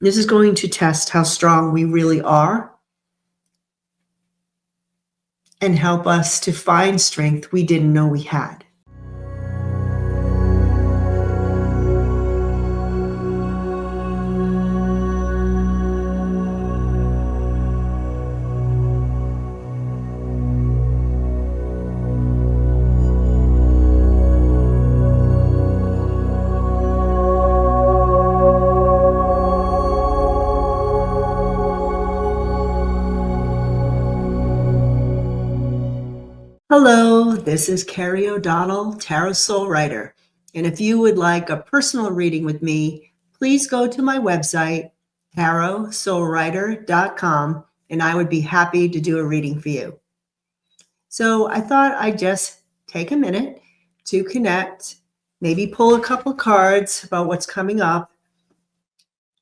This is going to test how strong we really are and help us to find strength we didn't know we had. Hello, this is Carrie O'Donnell, Tarot Soul Writer. And if you would like a personal reading with me, please go to my website, tarotsoulwriter.com, and I would be happy to do a reading for you. So I thought I'd just take a minute to connect, maybe pull a couple cards about what's coming up,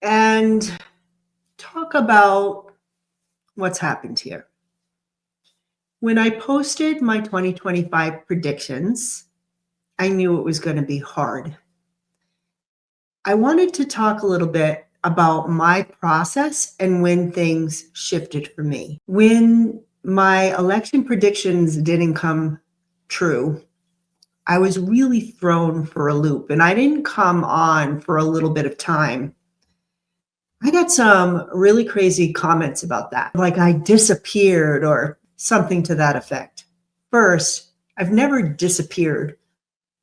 and talk about what's happened here. When I posted my 2025 predictions, I knew it was going to be hard. I wanted to talk a little bit about my process and when things shifted for me. When my election predictions didn't come true, I was really thrown for a loop, and I didn't come on for a little bit of time. I got some really crazy comments about that, like I disappeared or something to that effect. First, I've never disappeared.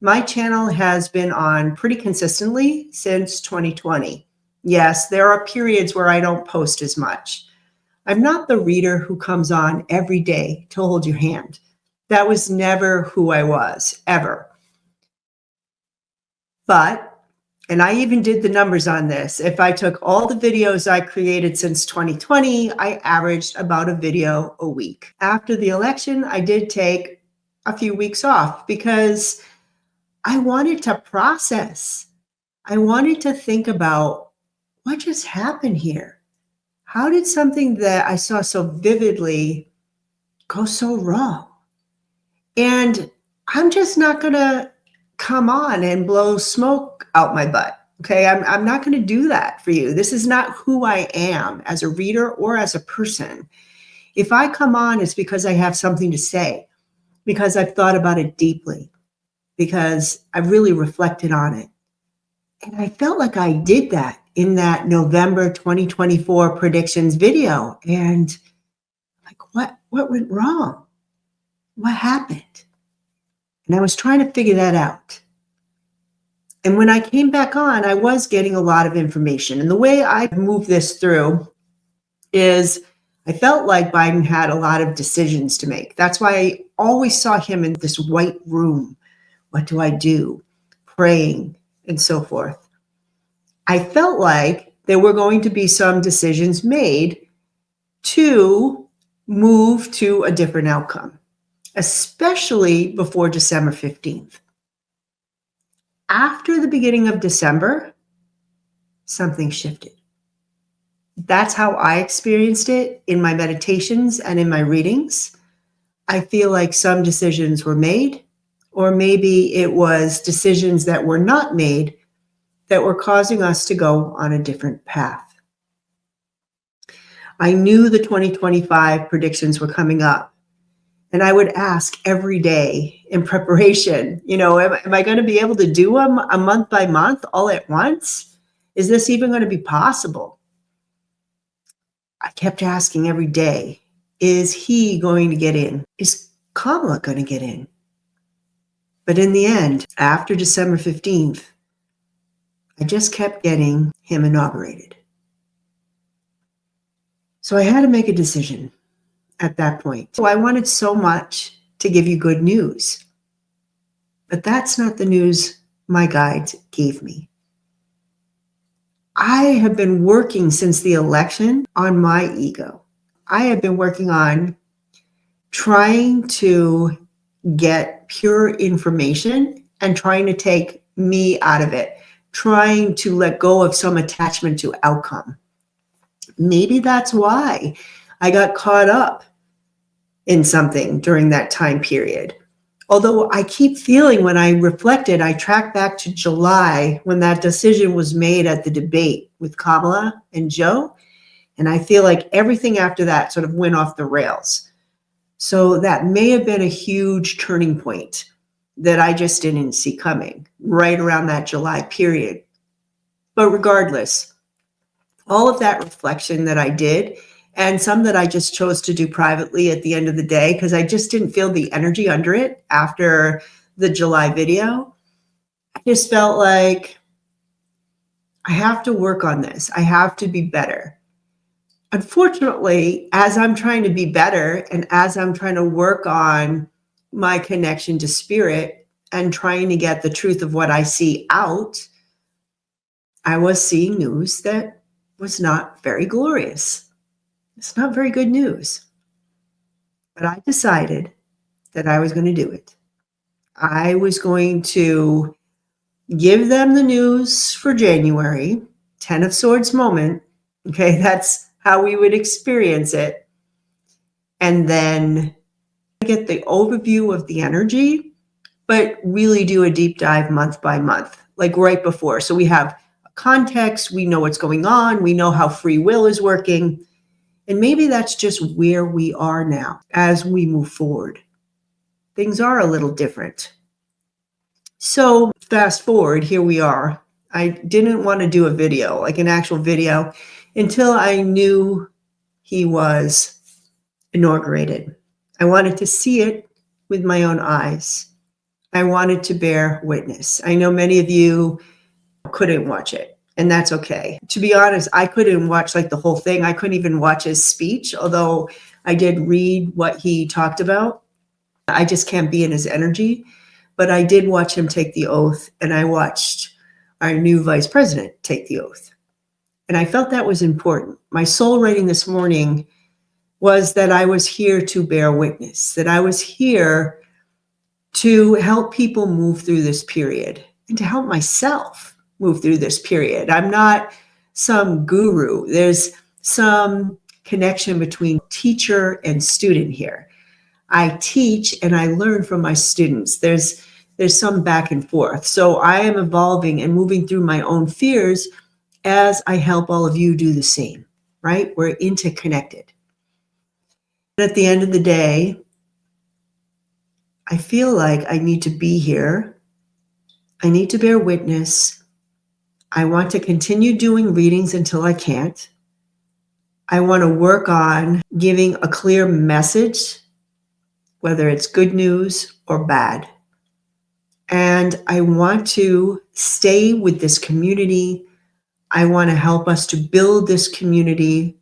My channel has been on pretty consistently since 2020. Yes, there are periods where I don't post as much. I'm not the reader who comes on every day to hold your hand. That was never who I was, ever. But, and I even did the numbers on this, if I took all the videos I created since 2020, I averaged about a video a week. After the election, I did take a few weeks off because I wanted to process. I wanted to think about what just happened here. How did something that I saw so vividly go so wrong? And I'm just not going to come on and blow smoke out my butt. Okay, I'm not going to do that for you. This is not who I am as a reader or as a person. If I come on, it's because I have something to say, because I've thought about it deeply, because I really reflected on it. And I felt like I did that in that November 2024 predictions video. And like, what went wrong? What happened? And I was trying to figure that out. And when I came back on, I was getting a lot of information. And the way I moved this through is I felt like Biden had a lot of decisions to make. That's why I always saw him in this white room. What do I do? Praying and so forth. I felt like there were going to be some decisions made to move to a different outcome, especially before December 15th. After the beginning of December, something shifted. That's how I experienced it in my meditations and in my readings. I feel like some decisions were made, or maybe it was decisions that were not made that were causing us to go on a different path. I knew the 2025 predictions were coming up. And I would ask every day in preparation, am I going to be able to do them a month by month all at once? Is this even going to be possible? I kept asking every day, is he going to get in? Is Kamala going to get in? But in the end, after December 15th, I just kept getting him inaugurated. So I had to make a decision at that point. So I wanted so much to give you good news, but that's not the news my guides gave me. I have been working since the election on my ego. I have been working on trying to get pure information and trying to take me out of it, trying to let go of some attachment to outcome. Maybe that's why I got caught up in something during that time period. Although I keep feeling when I reflected, I track back to July when that decision was made at the debate with Kamala and Joe. And I feel like everything after that sort of went off the rails. So that may have been a huge turning point that I just didn't see coming right around that July period. But regardless, all of that reflection that I did, and some that I just chose to do privately at the end of the day because I just didn't feel the energy under it after the July video. I just felt like I have to work on this. I have to be better. Unfortunately, as I'm trying to be better and as I'm trying to work on my connection to spirit and trying to get the truth of what I see out, I was seeing news that was not very glorious. It's not very good news. But I decided that I was going to do it. I was going to give them the news for January, 10 of Swords moment. Okay, that's how we would experience it. And then get the overview of the energy, but really do a deep dive month by month, like right before. So we have a context, we know what's going on, we know how free will is working. And maybe that's just where we are now as we move forward. Things are a little different. So fast forward, here we are. I didn't want to do a video, like an actual video, until I knew he was inaugurated. I wanted to see it with my own eyes. I wanted to bear witness. I know many of you couldn't watch it, and that's okay. To be honest, I couldn't watch like the whole thing. I couldn't even watch his speech, although I did read what he talked about. I just can't be in his energy. But I did watch him take the oath, and I watched our new vice president take the oath. And I felt that was important. My soul writing this morning was that I was here to bear witness, that I was here to help people move through this period and to help myself move through this period. I'm not some guru. There's some connection between teacher and student here. I teach and I learn from my students. There's some back and forth. So I am evolving and moving through my own fears as I help all of you do the same, right? We're interconnected. And at the end of the day, I feel like I need to be here. I need to bear witness. I want to continue doing readings until I can't. I want to work on giving a clear message, whether it's good news or bad. And I want to stay with this community. I want to help us to build this community,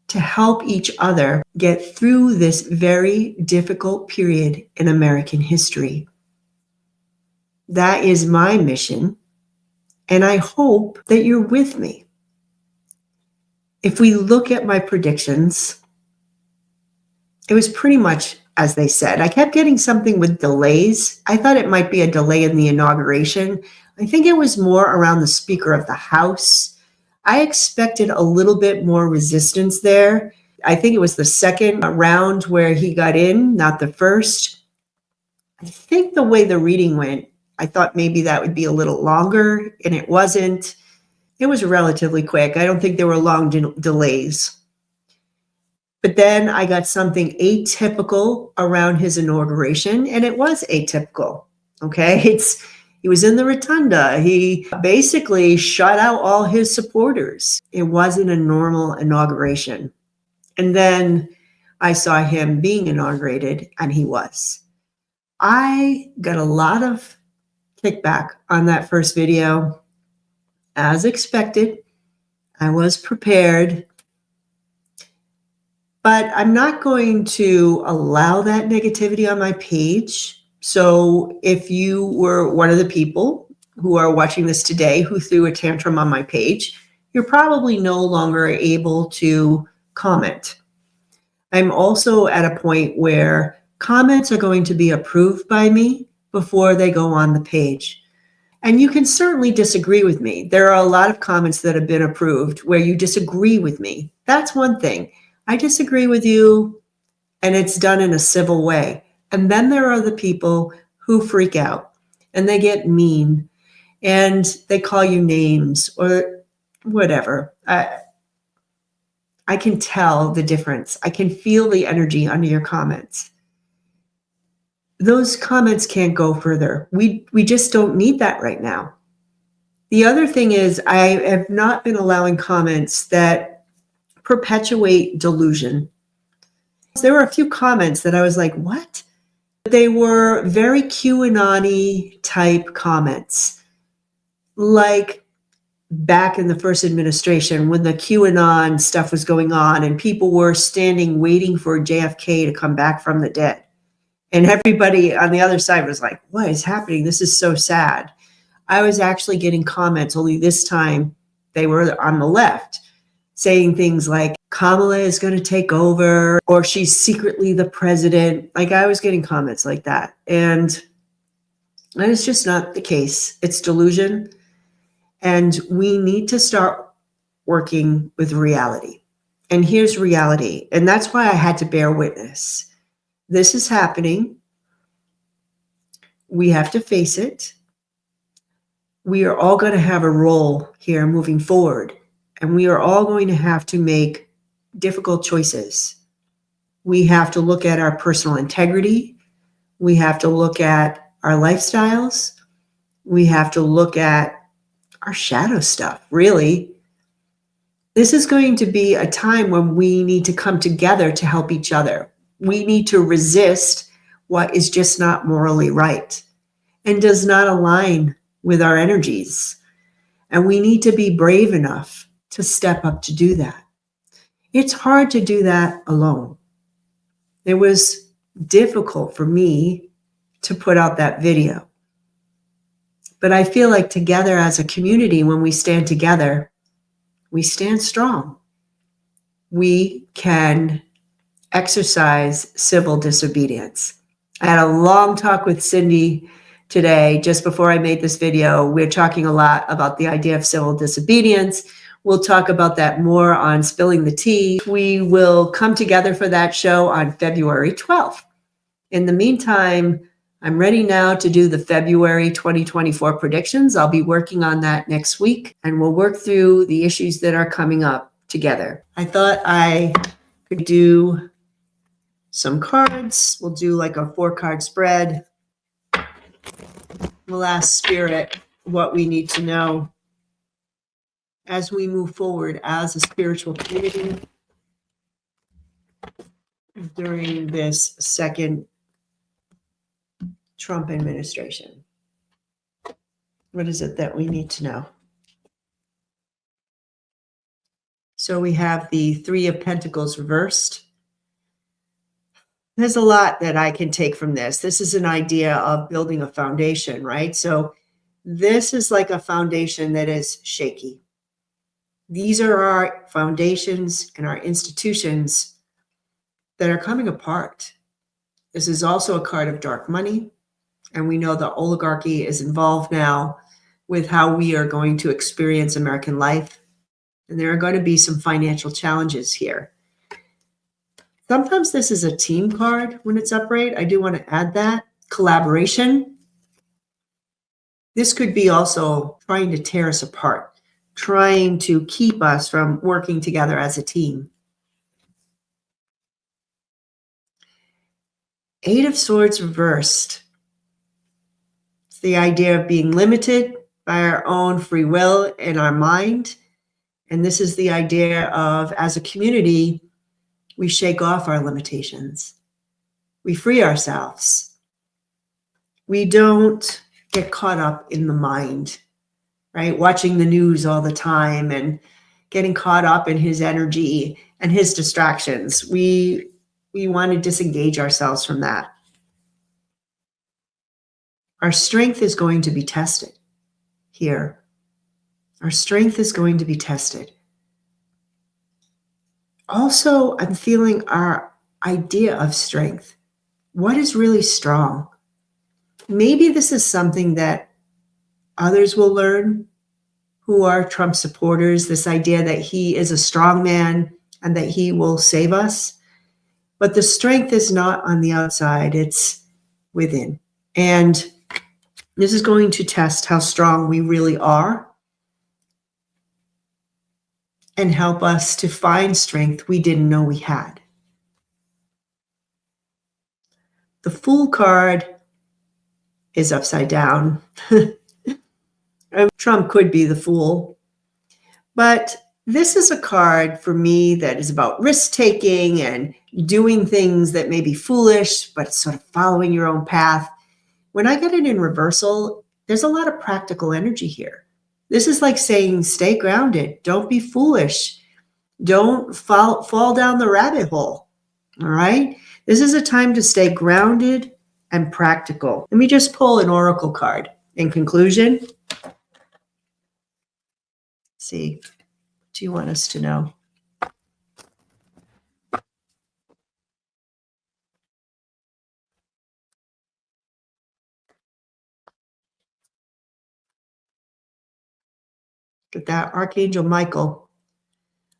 to help each other get through this very difficult period in American history. That is my mission, and I hope that you're with me. If we look at my predictions, it was pretty much as they said. I kept getting something with delays. I thought it might be a delay in the inauguration. I think it was more around the Speaker of the House. I expected a little bit more resistance there. I think it was the second round where he got in, not the first. I think the way the reading went, I thought maybe that would be a little longer, and it wasn't. It was relatively quick. I don't think there were long delays. But then I got something atypical around his inauguration, and it was atypical. Okay, he was in the rotunda. He basically shut out all his supporters. It wasn't a normal inauguration. And then I saw him being inaugurated, and he was. I got a lot of kickback on that first video. As expected, I was prepared. But I'm not going to allow that negativity on my page. So if you were one of the people who are watching this today who threw a tantrum on my page, you're probably no longer able to comment. I'm also at a point where comments are going to be approved by me before they go on the page. And you can certainly disagree with me. There are a lot of comments that have been approved where you disagree with me. That's one thing. I disagree with you, and it's done in a civil way. And then there are the people who freak out and they get mean and they call you names or whatever. I can tell the difference. I can feel the energy under your comments. Those comments can't go further. We just don't need that right now. The other thing is I have not been allowing comments that perpetuate delusion. There were a few comments that I was like, what? They were very QAnon-y type comments. Like back in the first administration when the QAnon stuff was going on and people were standing waiting for JFK to come back from the dead. And everybody on the other side was like, what is happening? This is so sad. I was actually getting comments, only this time they were on the left, saying things like Kamala is going to take over or she's secretly the president. Like I was getting comments like that. And it's just not the case. It's delusion. And we need to start working with reality. And here's reality. And that's why I had to bear witness. This is happening. We have to face it. We are all going to have a role here moving forward. And we are all going to have to make difficult choices. We have to look at our personal integrity. We have to look at our lifestyles. We have to look at our shadow stuff, really. This is going to be a time when we need to come together to help each other. We need to resist what is just not morally right and does not align with our energies. And we need to be brave enough to step up to do that. It's hard to do that alone. It was difficult for me to put out that video. But I feel like together as a community, when we stand together, we stand strong. We can exercise civil disobedience. I had a long talk with Cindy today, just before I made this video. We're talking a lot about the idea of civil disobedience. We'll talk about that more on Spilling the Tea. We will come together for that show on February 12th. In the meantime, I'm ready now to do the February 2024 predictions. I'll be working on that next week, and we'll work through the issues that are coming up together. I thought I could do some cards. We'll do like a 4-card spread. We'll ask Spirit what we need to know as we move forward as a spiritual community during this second Trump administration. What is it that we need to know? So we have the 3 of Pentacles reversed. There's a lot that I can take from this. This is an idea of building a foundation, right? So this is like a foundation that is shaky. These are our foundations and our institutions that are coming apart. This is also a card of dark money. And we know the oligarchy is involved now with how we are going to experience American life. And there are going to be some financial challenges here. Sometimes this is a team card when it's upright. I do want to add that. Collaboration. This could be also trying to tear us apart, trying to keep us from working together as a team. 8 of Swords reversed. It's the idea of being limited by our own free will and our mind. And this is the idea of, as a community, we shake off our limitations. We free ourselves. We don't get caught up in the mind, right? Watching the news all the time and getting caught up in his energy and his distractions. We want to disengage ourselves from that. Our strength is going to be tested here. Our strength is going to be tested. Also, I'm feeling our idea of strength. What is really strong? Maybe this is something that others will learn who are Trump supporters, this idea that he is a strong man and that he will save us. But the strength is not on the outside, it's within. And this is going to test how strong we really are and help us to find strength we didn't know we had. The Fool card is upside down. Trump could be the fool. But this is a card for me that is about risk-taking and doing things that may be foolish, but sort of following your own path. When I get it in reversal, there's a lot of practical energy here. This is like saying, stay grounded. Don't be foolish. Don't fall down the rabbit hole. All right? This is a time to stay grounded and practical. Let me just pull an oracle card. In conclusion, see, what do you want us to know? Look at that, Archangel Michael.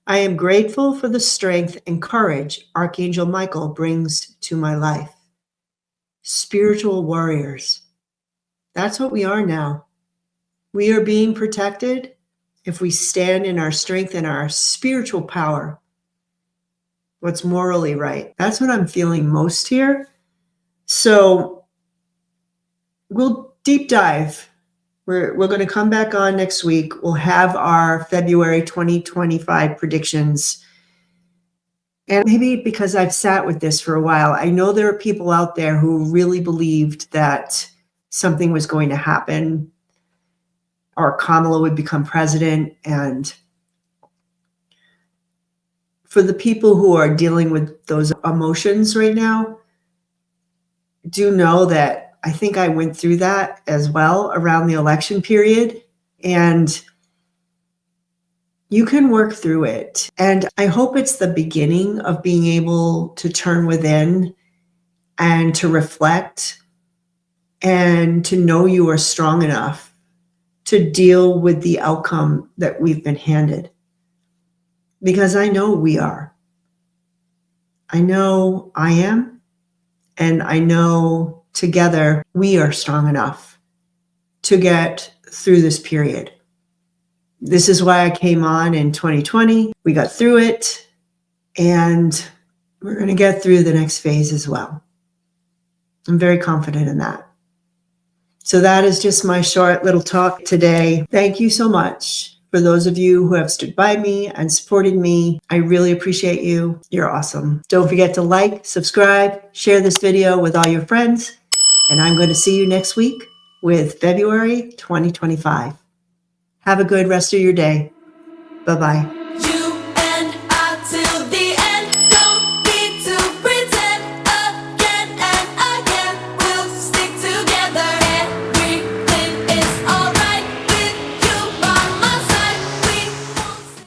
I am grateful for the strength and courage Archangel Michael brings to my life. Spiritual warriors. That's what we are now. We are being protected if we stand in our strength and our spiritual power. What's morally right. That's what I'm feeling most here. So we'll deep dive. We're going to come back on next week. We'll have our February 2025 predictions. And maybe because I've sat with this for a while, I know there are people out there who really believed that something was going to happen or Kamala would become president. And for the people who are dealing with those emotions right now, do know that I think I went through that as well around the election period. And you can work through it. And I hope it's the beginning of being able to turn within and to reflect and to know you are strong enough to deal with the outcome that we've been handed. Because I know we are. I know I am. And I know together we are strong enough to get through this period. This is why I came on in 2020. We got through it, and we're going to get through the next phase as well. I'm very confident in that. So that is just my short little talk today. Thank you so much for those of you who have stood by me and supported me. I really appreciate you. You're awesome. Don't forget to like, subscribe, share this video with all your friends, and I'm going to see you next week with February 2025. Have a good rest of your day. Bye-bye.